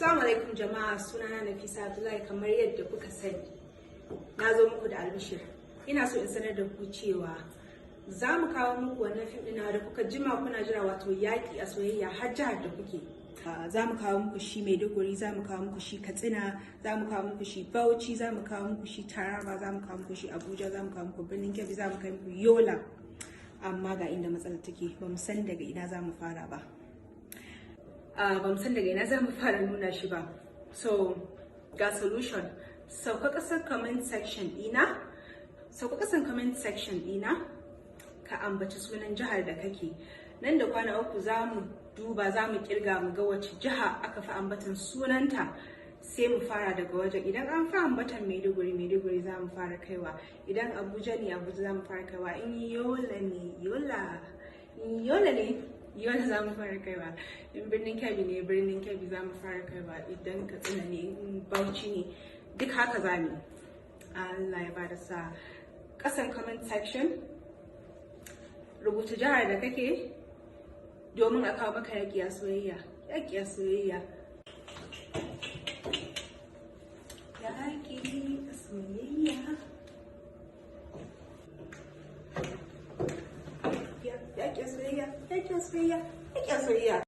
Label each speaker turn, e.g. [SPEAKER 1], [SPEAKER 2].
[SPEAKER 1] Assalamu alaikum jama'a, sunana Nafisa Abdullahi. Kamar yadda kuka sani, na zo muku da albishir. Ina so in sanar da ku cewa za mu kawo muku wannan fim ɗin da kuka jima kuna jira, wato yaƙi a soyayya har jihar da kuke. Za mu kawo muku shi Maiduguri, za mu kawo muku shi Katsina, za mu kawo muku shi Bauchi, za mu kawo muku shi Taraba, za mu kawo muku shi Abuja, za mu kawo muku Birnin Kebbi, za mu kawo muku Yola. Amma ga inda matsalar take, ba mu san daga ina za mu fara ba. Ba mu san daga ina za mu fara nuna shi ba. So ga solution, sauka ƙasar comment section ɗina, ka ambaci sunan jihar da kake. Nan da kwana uku za mu duba, za mu kirga mu ga wace jiha aka fi ambatan sunanta, sai mu fara daga wajen. Idan an fi ambatan Maiduguri za mu fara kaiwa. Idan Abuja za mu fara kaiwa. In Yola za mu fara kaiwa. In Birnin Kebbi za mu fara kaiwa. Idan Katsina ne, in Bauchi ne, duk haka za mu. Allah ya bada sa. Ƙasan comment section rubuta jihar da kake domin a kawo maka yaƙi a soyayya. Yaƙi a soyayya. Yaƙi a soyayya.